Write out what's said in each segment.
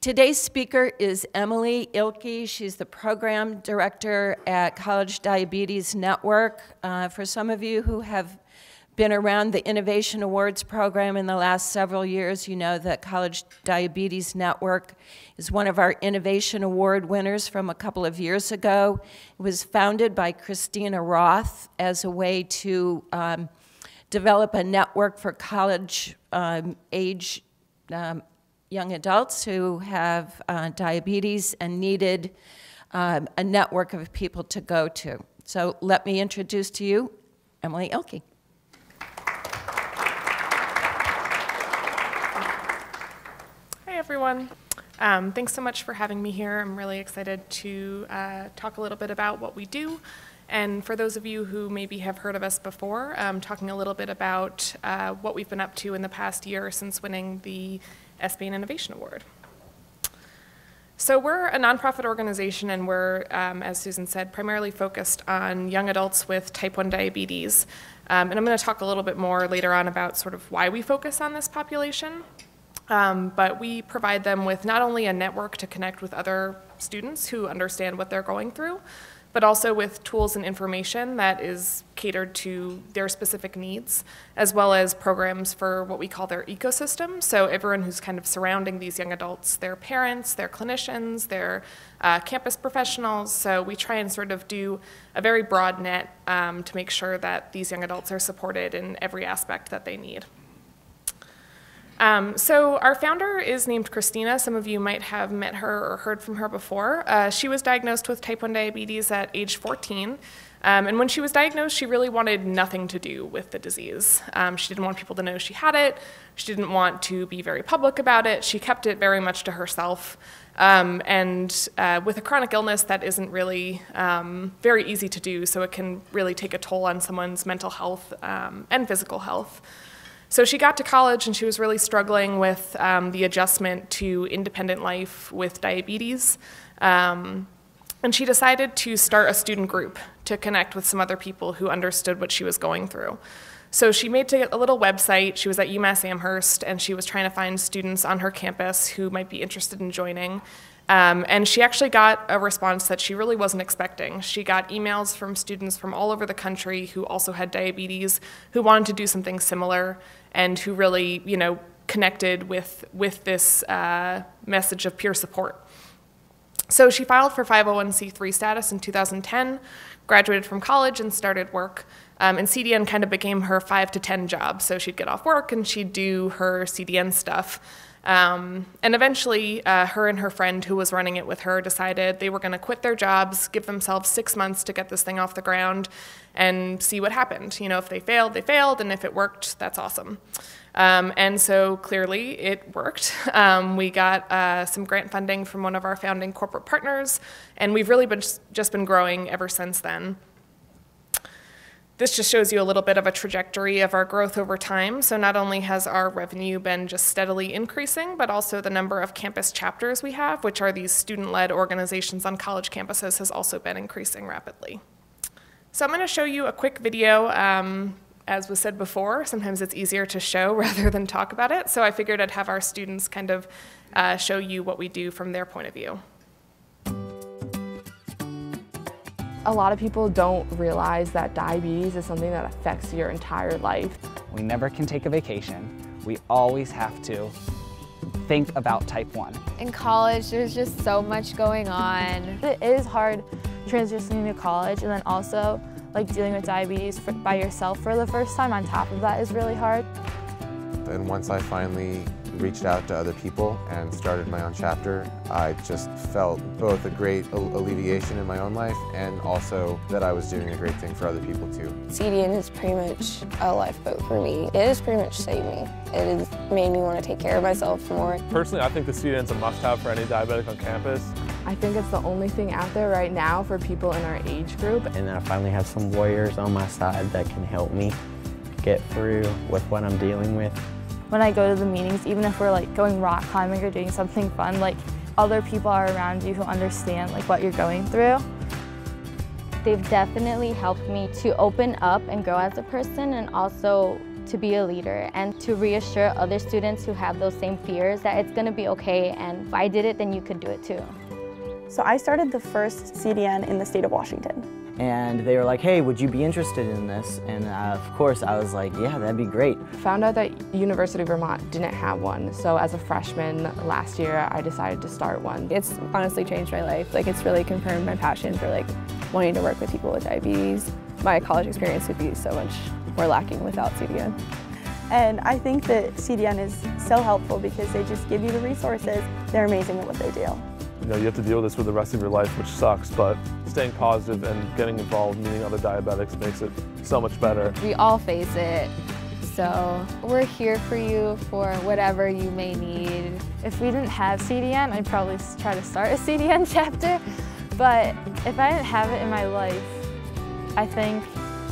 Today's speaker is Emily Ilke. She's the program director at College Diabetes Network. For some of you who have been around the Innovation Awards program in the last several years, you know that College Diabetes Network is one of our Innovation Award winners from a couple of years ago. It was founded by Christina Roth as a way to develop a network for college age young adults who have diabetes and needed a network of people to go to. So let me introduce to you Emily Ilke. Hi, everyone. Thanks so much for having me here. I'm really excited to talk a little bit about what we do. And for those of you who maybe have heard of us before, talking a little bit about what we've been up to in the past year since winning the SBAN Innovation Award. So we're a nonprofit organization, and we're, as Susan said, primarily focused on young adults with type 1 diabetes. And I'm going to talk a little bit more later on about sort of why we focus on this population. But we provide them with not only a network to connect with other students who understand what they're going through, but also with tools and information that is catered to their specific needs, as well as programs for what we call their ecosystem. So everyone who's kind of surrounding these young adults, their parents, their clinicians, their campus professionals. So we try and sort of do a very broad net to make sure that these young adults are supported in every aspect that they need. So our founder is named Christina. Some of you might have met her or heard from her before. She was diagnosed with type 1 diabetes at age 14. And when she was diagnosed, she really wanted nothing to do with the disease. She didn't want people to know she had it. She didn't want to be very public about it. She kept it very much to herself. And with a chronic illness, that isn't really very easy to do, so it can really take a toll on someone's mental health and physical health. So she got to college and she was really struggling with the adjustment to independent life with diabetes. And she decided to start a student group to connect with some other people who understood what she was going through. So she made a little website. She was at UMass Amherst, and she was trying to find students on her campus who might be interested in joining. And she actually got a response that she really wasn't expecting. She got emails from students from all over the country who also had diabetes, who wanted to do something similar, and who really, connected with this message of peer support. So she filed for 501c3 status in 2010, graduated from college, and started work. And CDN kind of became her 5 to 10 job. So she'd get off work and she'd do her CDN stuff. And eventually, her and her friend who was running it with her decided they were going to quit their jobs, give themselves 6 months to get this thing off the ground, and see what happened. If they failed, they failed, and if it worked, that's awesome. And so clearly it worked. We got some grant funding from one of our founding corporate partners, and we've really just been growing ever since then. This just shows you a little bit of a trajectory of our growth over time. So not only has our revenue been just steadily increasing, but also the number of campus chapters we have, which are these student-led organizations on college campuses, has also been increasing rapidly. So I'm going to show you a quick video. As was said before, sometimes it's easier to show rather than talk about it. So I figured I'd have our students kind of show you what we do from their point of view. A lot of people don't realize that diabetes is something that affects your entire life. We never can take a vacation. We always have to think about type 1. In college, there's just so much going on. It is hard transitioning to college, and then also dealing with diabetes by yourself for the first time on top of that is really hard. And once I finally reached out to other people and started my own chapter, I just felt both a great alleviation in my own life and also that I was doing a great thing for other people too. CDN is pretty much a lifeboat for me. It has pretty much saved me. It has made me want to take care of myself more. Personally, I think the CDN is a must-have for any diabetic on campus. I think it's the only thing out there right now for people in our age group. And I finally have some warriors on my side that can help me get through with what I'm dealing with. When I go to the meetings, even if we're going rock climbing or doing something fun, other people are around you who understand what you're going through. They've definitely helped me to open up and grow as a person, and also to be a leader and to reassure other students who have those same fears that it's going to be okay, and if I did it, then you could do it too. So I started the first CDN in the state of Washington. And they were like, hey, would you be interested in this? And of course I was like, yeah, that'd be great. Found out that University of Vermont didn't have one, so as a freshman last year I decided to start one. It's honestly changed my life. Like, it's really confirmed my passion for like wanting to work with people with diabetes. My college experience would be so much more lacking without CDN. And I think that CDN is so helpful because they just give you the resources. They're amazing at what they do. You know, you have to deal with this for the rest of your life, which sucks, but staying positive and getting involved, meeting other diabetics makes it so much better. We all face it, so we're here for you for whatever you may need. If we didn't have CDN, I'd probably try to start a CDN chapter, but if I didn't have it in my life, I think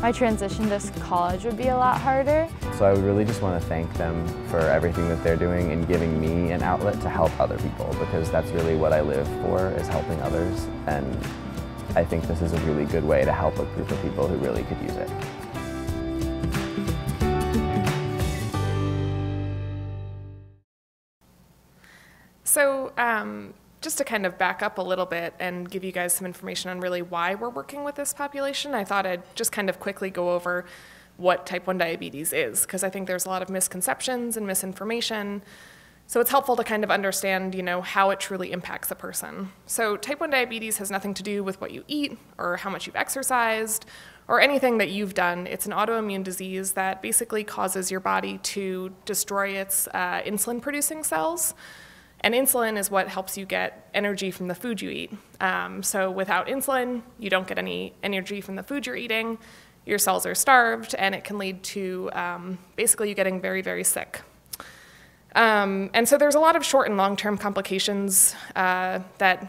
my transition to college would be a lot harder. So I would really just want to thank them for everything that they're doing and giving me an outlet to help other people, because that's really what I live for, is helping others. And I think this is a really good way to help a group of people who really could use it. So just to kind of back up a little bit and give you guys some information on really why we're working with this population, I thought I'd just kind of quickly go over what type 1 diabetes is, because I think there's a lot of misconceptions and misinformation. So it's helpful to kind of understand, you know, how it truly impacts a person. So type 1 diabetes has nothing to do with what you eat or how much you've exercised or anything that you've done. It's an autoimmune disease that basically causes your body to destroy its insulin-producing cells. And insulin is what helps you get energy from the food you eat. So without insulin, you don't get any energy from the food you're eating. Your cells are starved, and it can lead to basically you getting very, very sick. And so there's a lot of short and long-term complications that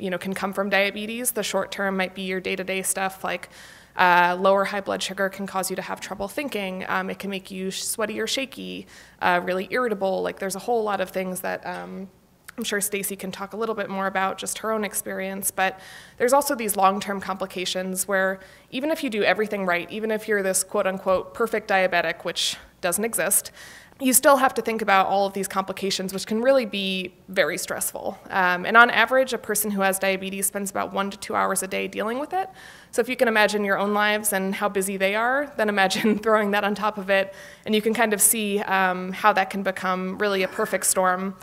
can come from diabetes. The short term might be your day-to-day stuff, like lower high blood sugar can cause you to have trouble thinking. It can make you sweaty or shaky, really irritable. Like, there's a whole lot of things that I'm sure Stacy can talk a little bit more about, just her own experience. But there's also these long-term complications where even if you do everything right, even if you're this quote-unquote perfect diabetic, which doesn't exist, you still have to think about all of these complications, which can really be very stressful. And on average, a person who has diabetes spends about 1 to 2 hours a day dealing with it. So if you can imagine your own lives and how busy they are, then imagine throwing that on top of it, and you can kind of see how that can become really a perfect storm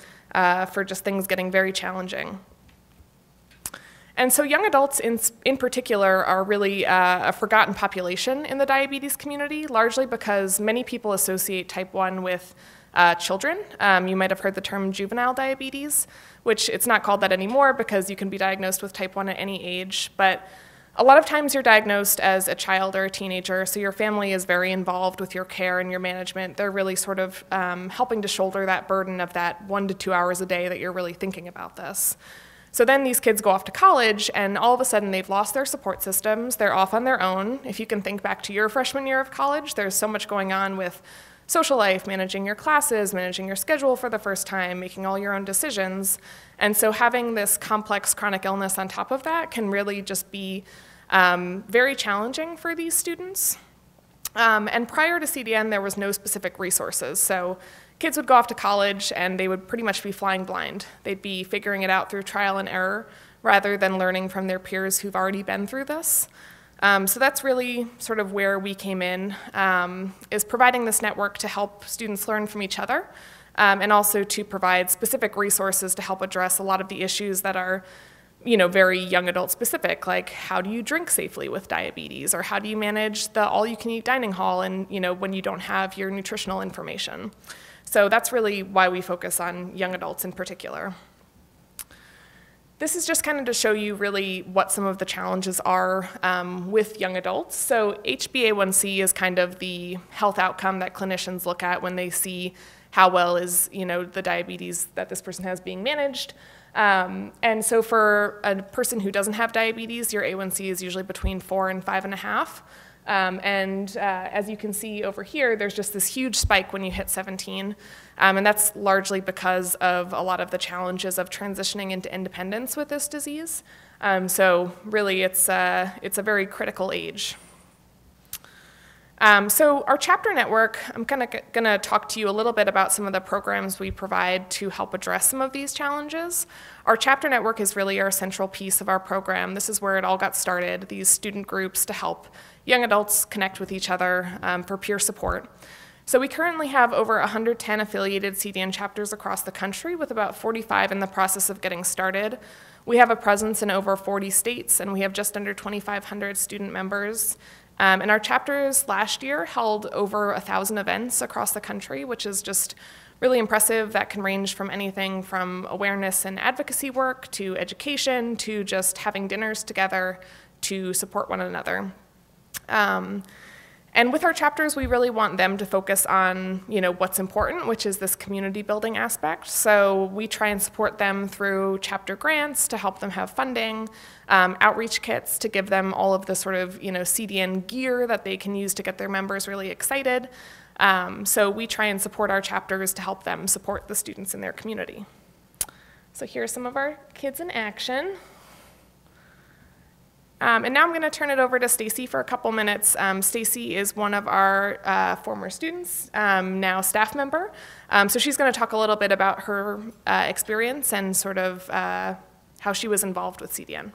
for just things getting very challenging. And so young adults in particular are really a forgotten population in the diabetes community, largely because many people associate type 1 with children. You might have heard the term juvenile diabetes, which it's not called that anymore because you can be diagnosed with type 1 at any age. But a lot of times you're diagnosed as a child or a teenager, so your family is very involved with your care and your management. They're really sort of helping to shoulder that burden of that 1 to 2 hours a day that you're really thinking about this. So then these kids go off to college, and all of a sudden they've lost their support systems. They're off on their own. If you can think back to your freshman year of college, there's so much going on with social life, managing your classes, managing your schedule for the first time, making all your own decisions. And so having this complex chronic illness on top of that can really just be very challenging for these students. And prior to CDN, there was no specific resources. So kids would go off to college and they would pretty much be flying blind. They'd be figuring it out through trial and error rather than learning from their peers who've already been through this. So that's really sort of where we came in, is providing this network to help students learn from each other, and also to provide specific resources to help address a lot of the issues that are very young adult specific, like how do you drink safely with diabetes, or how do you manage the all-you-can-eat dining hall and when you don't have your nutritional information. So that's really why we focus on young adults in particular. This is just kind of to show you really what some of the challenges are with young adults. So HbA1c is kind of the health outcome that clinicians look at when they see how well is the diabetes that this person has being managed. And so for a person who doesn't have diabetes, your A1C is usually between 4 and 5.5. As you can see over here, there's just this huge spike when you hit 17. And that's largely because of a lot of the challenges of transitioning into independence with this disease. So really, it's a very critical age. So our chapter network, I'm going to talk to you a little bit about some of the programs we provide to help address some of these challenges. Our chapter network is really our central piece of our program. This is where it all got started, these student groups to help young adults connect with each other for peer support. So we currently have over 110 affiliated CDN chapters across the country, with about 45 in the process of getting started. We have a presence in over 40 states, and we have just under 2,500 student members. And our chapters last year held over 1,000 events across the country, which is just really impressive. That can range from anything from awareness and advocacy work to education to just having dinners together to support one another. And with our chapters, we really want them to focus on, what's important, which is this community building aspect. So we try and support them through chapter grants to help them have funding, outreach kits to give them all of the sort of, CDN gear that they can use to get their members really excited. So we try and support our chapters to help them support the students in their community. So here are some of our kids in action. And now I'm going to turn it over to Stacy for a couple minutes. Stacy is one of our former students, now staff member. So she's going to talk a little bit about her experience and sort of how she was involved with CDN.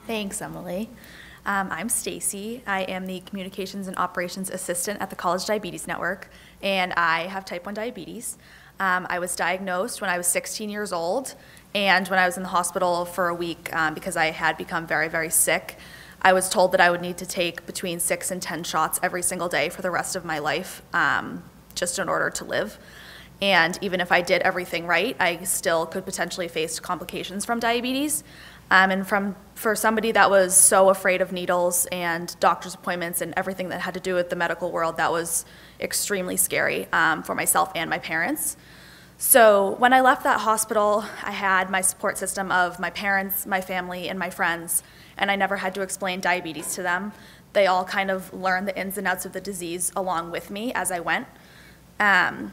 Thanks, Emily. I'm Stacy. I am the Communications and Operations Assistant at the College Diabetes Network, and I have type 1 diabetes. I was diagnosed when I was 16 years old, and when I was in the hospital for a week because I had become very, very sick, I was told that I would need to take between 6 and 10 shots every single day for the rest of my life, just in order to live. And even if I did everything right, I still could potentially face complications from diabetes. And for somebody that was so afraid of needles and doctor's appointments and everything that had to do with the medical world, that was extremely scary for myself and my parents. So when I left that hospital, I had my support system of my parents, my family, and my friends, and I never had to explain diabetes to them. They all kind of learned the ins and outs of the disease along with me as I went.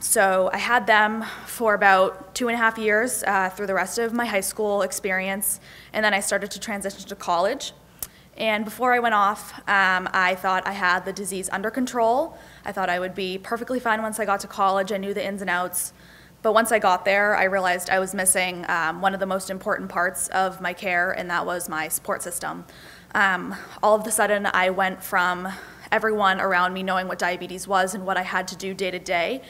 So I had them for about 2.5 years through the rest of my high school experience, and then I started to transition to college. And before I went off, I thought I had the disease under control. I thought I would be perfectly fine once I got to college. I knew the ins and outs. But once I got there, I realized I was missing one of the most important parts of my care, and that was my support system. All of a sudden, I went from everyone around me knowing what diabetes was and what I had to do day to day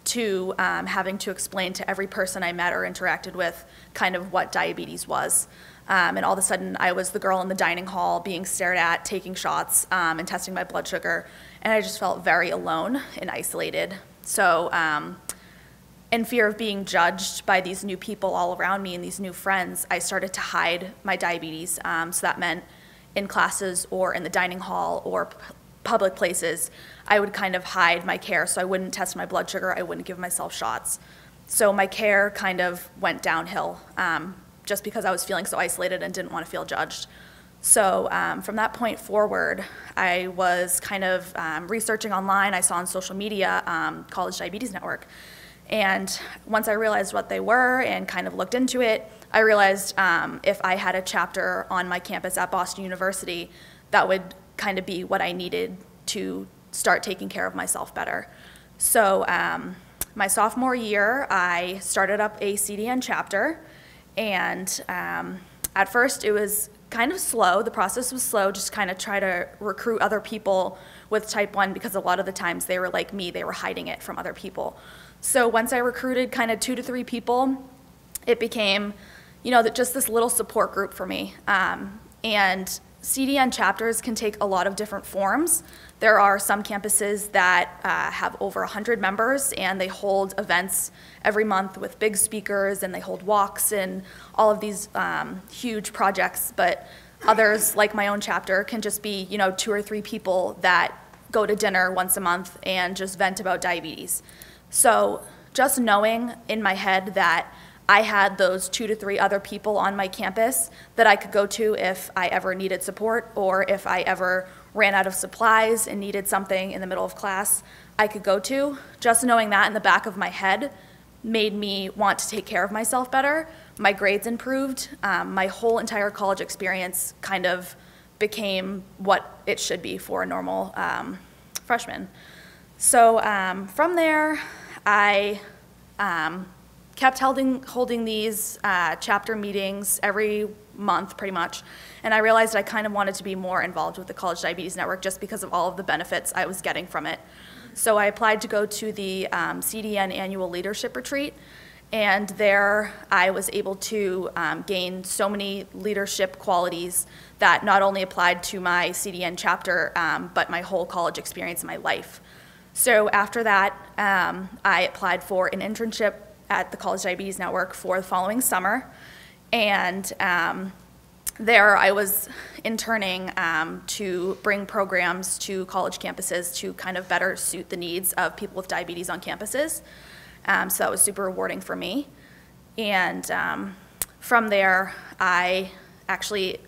to having to explain to every person I met or interacted with kind of what diabetes was. And all of a sudden, I was the girl in the dining hall being stared at, taking shots, and testing my blood sugar. And I just felt very alone and isolated. So in fear of being judged by these new people all around me and these new friends, I started to hide my diabetes. So that meant in classes or in the dining hall or public places, I would kind of hide my care. So I wouldn't test my blood sugar, I wouldn't give myself shots. So my care kind of went downhill just because I was feeling so isolated and didn't want to feel judged. So from that point forward, I was kind of researching online. I saw on social media College Diabetes Network. And once I realized what they were and kind of looked into it, I realized if I had a chapter on my campus at Boston University, that would kind of be what I needed to start taking care of myself better. So my sophomore year, I started up a CDN chapter. And at first, it was kind of slow. The process was slow, just kind of try to recruit other people with type 1 because a lot of the times they were like me, they were hiding it from other people. So once I recruited kind of 2 to 3 people, it became, just this little support group for me. And CDN chapters can take a lot of different forms. There are some campuses that have over 100 members, and they hold events every month with big speakers, and they hold walks and all of these huge projects. But others, like my own chapter, can just be 2 or 3 people that go to dinner once a month and just vent about diabetes. So just knowing in my head that I had those 2 to 3 other people on my campus that I could go to if I ever needed support or if I ever ran out of supplies and needed something in the middle of class, I could go to. Just knowing that in the back of my head made me want to take care of myself better. My grades improved. My whole entire college experience kind of became what it should be for a normal freshman. So from there, I kept holding these chapter meetings every month pretty much, and I realized I kind of wanted to be more involved with the College Diabetes Network just because of all of the benefits I was getting from it. So I applied to go to the CDN Annual Leadership Retreat, and there I was able to gain so many leadership qualities that not only applied to my CDN chapter, but my whole college experience in my life. So after that, I applied for an internship at the College Diabetes Network for the following summer, and there I was interning to bring programs to college campuses to kind of better suit the needs of people with diabetes on campuses. So that was super rewarding for me. And from there, I actually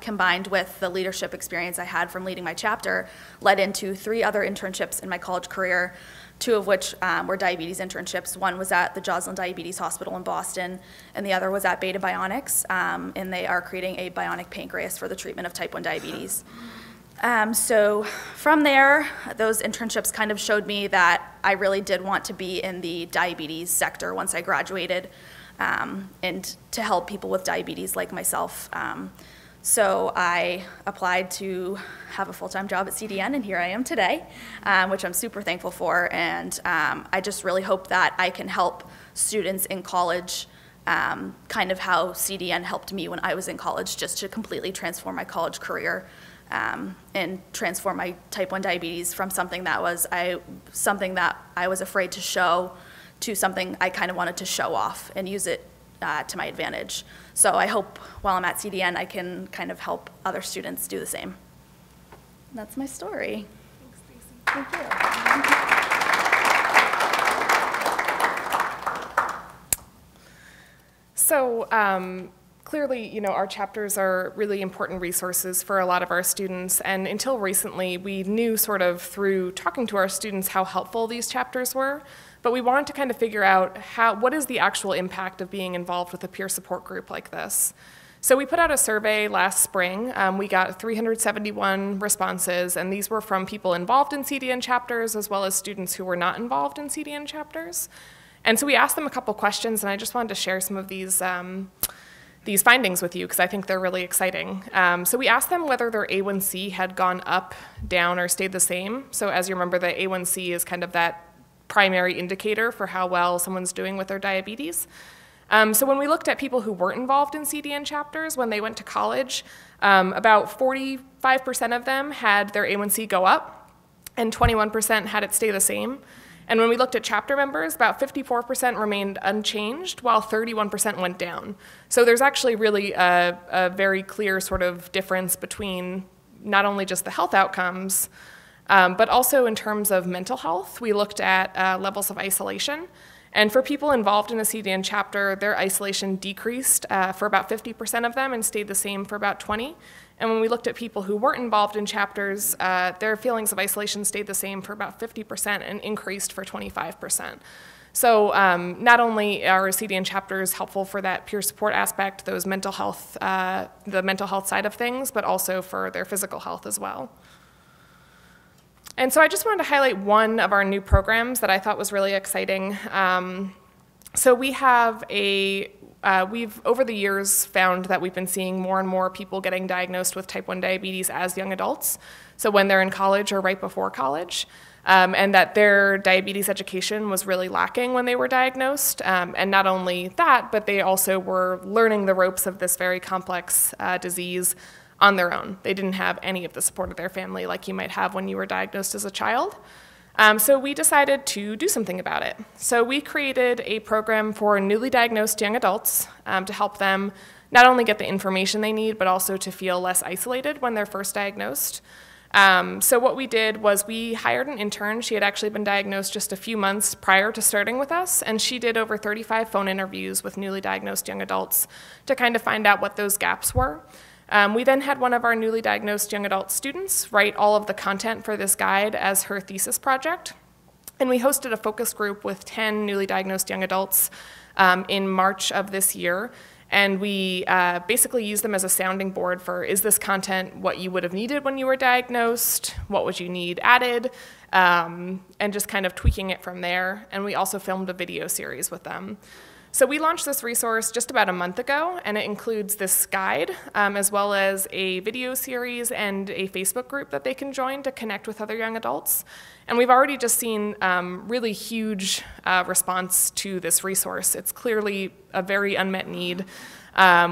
combined with the leadership experience I had from leading my chapter, led into 3 other internships in my college career, 2 of which were diabetes internships. One was at the Joslin Diabetes Hospital in Boston, and the other was at Beta Bionics, and they are creating a bionic pancreas for the treatment of type 1 diabetes. So from there, those internships kind of showed me that I really did want to be in the diabetes sector once I graduated, and to help people with diabetes like myself. So I applied to have a full-time job at CDN, and here I am today, which I'm super thankful for. And I just really hope that I can help students in college kind of how CDN helped me when I was in college, just to completely transform my college career and transform my type 1 diabetes from something that I was afraid to show to something I kind of wanted to show off and use it to my advantage. So I hope while I'm at CDN, I can kind of help other students do the same. That's my story. Thanks, Stacey. Thank you. So clearly, our chapters are really important resources for a lot of our students, and until recently, we knew sort of through talking to our students how helpful these chapters were. But we wanted to kind of figure out what is the actual impact of being involved with a peer support group like this. So we put out a survey last spring. We got 371 responses, and these were from people involved in CDN chapters as well as students who were not involved in CDN chapters. And so we asked them a couple questions, and I just wanted to share some of these findings with you because I think they're really exciting. So we asked them whether their A1C had gone up, down, or stayed the same. So as you remember, the A1C is kind of that primary indicator for how well someone's doing with their diabetes. So when we looked at people who weren't involved in CDN chapters when they went to college, about 45% of them had their A1C go up, and 21% had it stay the same. And when we looked at chapter members, about 54% remained unchanged, while 31% went down. So there's actually really a very clear sort of difference between not only just the health outcomes, but also in terms of mental health. We looked at levels of isolation. And for people involved in a CDN chapter, their isolation decreased for about 50% of them and stayed the same for about 20%. And when we looked at people who weren't involved in chapters, their feelings of isolation stayed the same for about 50% and increased for 25%. So not only are CDN chapters helpful for that peer support aspect, those mental health, the mental health side of things, but also for their physical health as well. And so I just wanted to highlight one of our new programs that I thought was really exciting. So we have we've over the years found that we've been seeing more and more people getting diagnosed with type 1 diabetes as young adults, so when they're in college or right before college, and that their diabetes education was really lacking when they were diagnosed. And not only that, but they also were learning the ropes of this very complex disease on their own. They didn't have any of the support of their family like you might have when you were diagnosed as a child. So we decided to do something about it. So we created a program for newly diagnosed young adults to help them not only get the information they need, but also to feel less isolated when they're first diagnosed. So what we did was we hired an intern. She had actually been diagnosed just a few months prior to starting with us, and she did over 35 phone interviews with newly diagnosed young adults to kind of find out what those gaps were. We then had one of our newly diagnosed young adult students write all of the content for this guide as her thesis project. And we hosted a focus group with 10 newly diagnosed young adults in March of this year. And we basically use them as a sounding board for, is this content what you would have needed when you were diagnosed? What would you need added? And just kind of tweaking it from there. And we also filmed a video series with them. So we launched this resource just about a month ago, and it includes this guide, as well as a video series and a Facebook group that they can join to connect with other young adults. And we've already just seen really huge response to this resource. It's clearly a very unmet need.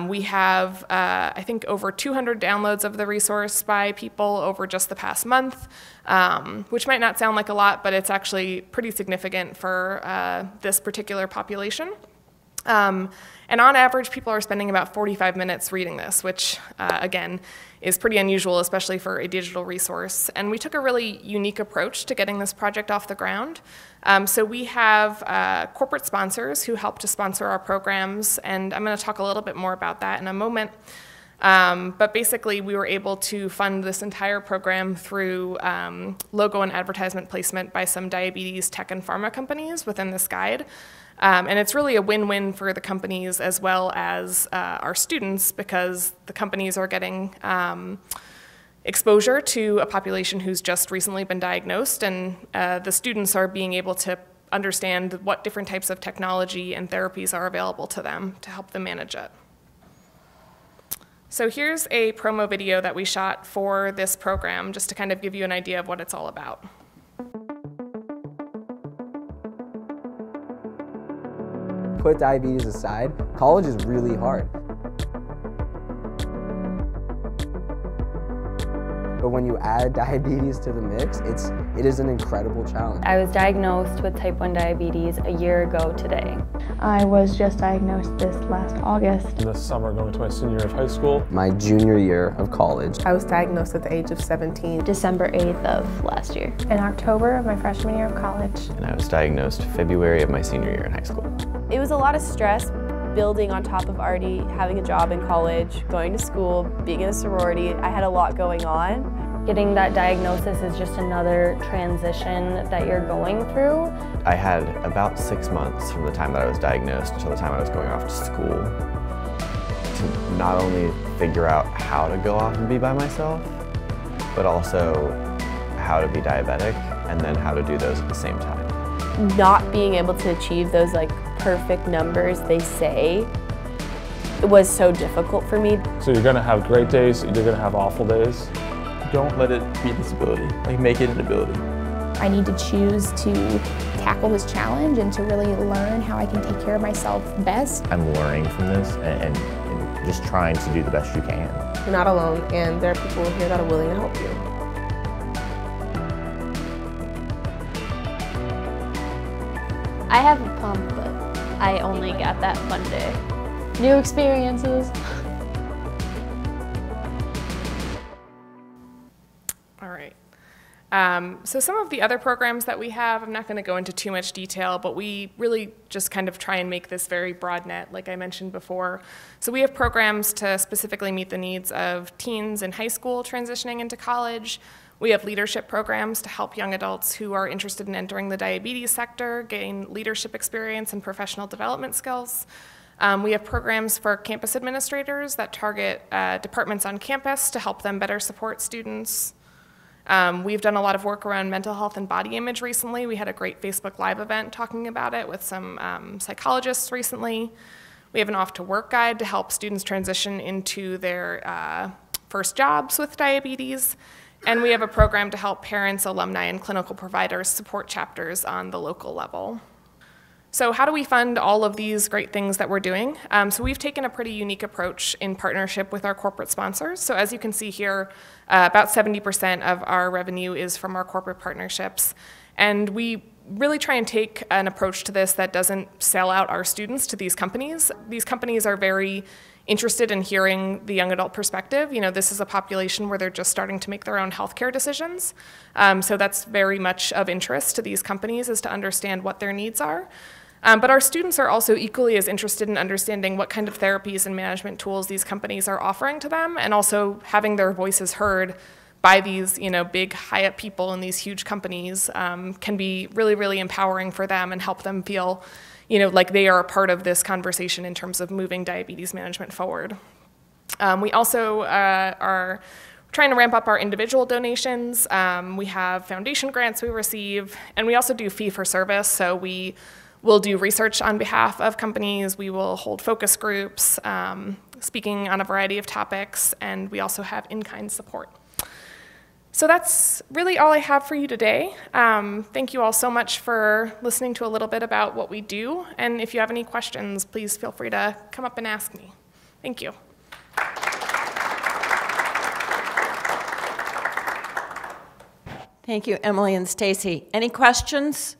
We have, I think, over 200 downloads of the resource by people over just the past month, which might not sound like a lot, but it's actually pretty significant for this particular population. And on average, people are spending about 45 minutes reading this, which, again, is pretty unusual, especially for a digital resource. And we took a really unique approach to getting this project off the ground. So we have corporate sponsors who help to sponsor our programs, and I'm going to talk a little bit more about that in a moment. But basically, we were able to fund this entire program through logo and advertisement placement by some diabetes tech and pharma companies within this guide. And it's really a win-win for the companies as well as our students, because the companies are getting exposure to a population who's just recently been diagnosed, and the students are being able to understand what different types of technology and therapies are available to them to help them manage it. So here's a promo video that we shot for this program, just to kind of give you an idea of what it's all about. Put diabetes aside, college is really hard. But when you add diabetes to the mix, it is an incredible challenge. I was diagnosed with type 1 diabetes a year ago today. I was just diagnosed this last August. This summer, going to my senior year of high school. My junior year of college. I was diagnosed at the age of 17. December 8th of last year. In October of my freshman year of college. And I was diagnosed February of my senior year in high school. It was a lot of stress building on top of already having a job in college, going to school, being in a sorority. I had a lot going on. Getting that diagnosis is just another transition that you're going through. I had about 6 months from the time that I was diagnosed until the time I was going off to school to not only figure out how to go off and be by myself, but also how to be diabetic and then how to do those at the same time. Not being able to achieve those perfect numbers they say was so difficult for me. So you're gonna have great days, you're gonna have awful days. Don't let it be a disability, make it an ability. I need to choose to tackle this challenge and to really learn how I can take care of myself best. I'm learning from this and just trying to do the best you can. You're not alone, and there are people here that are willing to help you. I have a pump, but I only got that Monday. New experiences. All right. So some of the other programs that we have, I'm not going to go into too much detail, but we really just kind of try and make this very broad net, like I mentioned before. So we have programs to specifically meet the needs of teens in high school transitioning into college. We have leadership programs to help young adults who are interested in entering the diabetes sector gain leadership experience and professional development skills. We have programs for campus administrators that target departments on campus to help them better support students. We've done a lot of work around mental health and body image recently. We had a great Facebook Live event talking about it with some psychologists recently. We have an off to work guide to help students transition into their first jobs with diabetes. And we have a program to help parents, alumni, and clinical providers support chapters on the local level. So how do we fund all of these great things that we're doing? So we've taken a pretty unique approach in partnership with our corporate sponsors. So as you can see here, about 70% of our revenue is from our corporate partnerships. And we really try and take an approach to this that doesn't sell out our students to these companies. These companies are very interested in hearing the young adult perspective. You know, this is a population where they're just starting to make their own healthcare decisions. So that's very much of interest to these companies, is to understand what their needs are. But our students are also equally as interested in understanding what kind of therapies and management tools these companies are offering to them, and also having their voices heard by these, big high-up people in these huge companies can be really, really empowering for them and help them feel, like they are a part of this conversation in terms of moving diabetes management forward. We also are trying to ramp up our individual donations. We have foundation grants we receive, and we also do fee-for-service, so we will do research on behalf of companies, we will hold focus groups, speaking on a variety of topics, and we also have in-kind support. So that's really all I have for you today. Thank you all so much for listening to a little bit about what we do, and if you have any questions, please feel free to come up and ask me. Thank you. Thank you, Emily and Stacy. Any questions?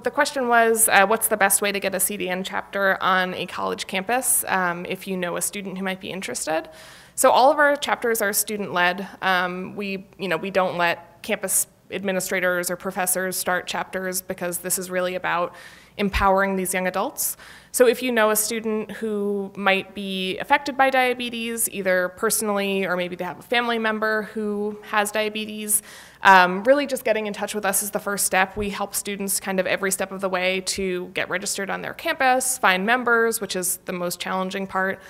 The question was, what's the best way to get a CDN chapter on a college campus if you know a student who might be interested? So all of our chapters are student-led. We don't let campus administrators or professors start chapters because this is really about empowering these young adults. So if you know a student who might be affected by diabetes, either personally or maybe they have a family member who has diabetes, really just getting in touch with us is the first step. We help students kind of every step of the way to get registered on their campus, find members, which is the most challenging part.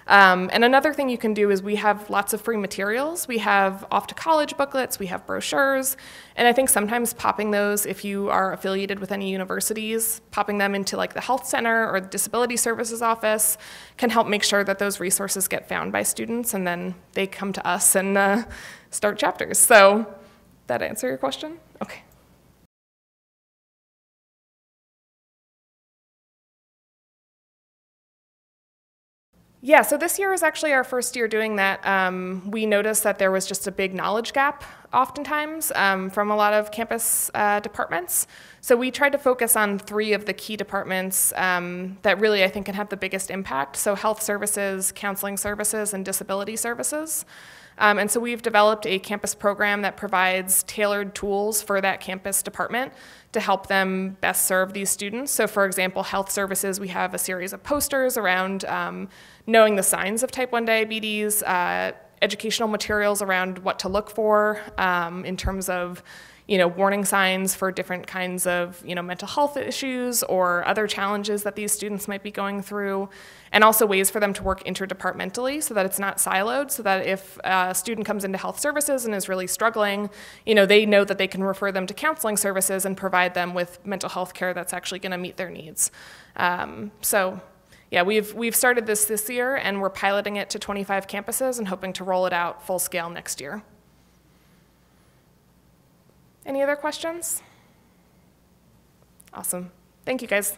And another thing you can do is we have lots of free materials. We have off to college booklets, we have brochures, and I think sometimes popping those, if you are affiliated with any universities, popping them into like the health center or the disability services office can help make sure that those resources get found by students and then they come to us and start chapters. So, that answer your question? Okay. Yeah, so this year is actually our first year doing that. We noticed that there was just a big knowledge gap oftentimes from a lot of campus departments. So we tried to focus on 3 of the key departments that really I think can have the biggest impact. So health services, counseling services, and disability services. And so we've developed a campus program that provides tailored tools for that campus department to help them best serve these students. So for example, health services, we have a series of posters around knowing the signs of type 1 diabetes, educational materials around what to look for in terms of warning signs for different kinds of mental health issues or other challenges that these students might be going through, and also ways for them to work interdepartmentally so that it's not siloed, so that if a student comes into health services and is really struggling, they know that they can refer them to counseling services and provide them with mental health care that's actually going to meet their needs. So yeah, we've started this year, and we're piloting it to 25 campuses and hoping to roll it out full scale next year. Any other questions? Awesome. Thank you, guys.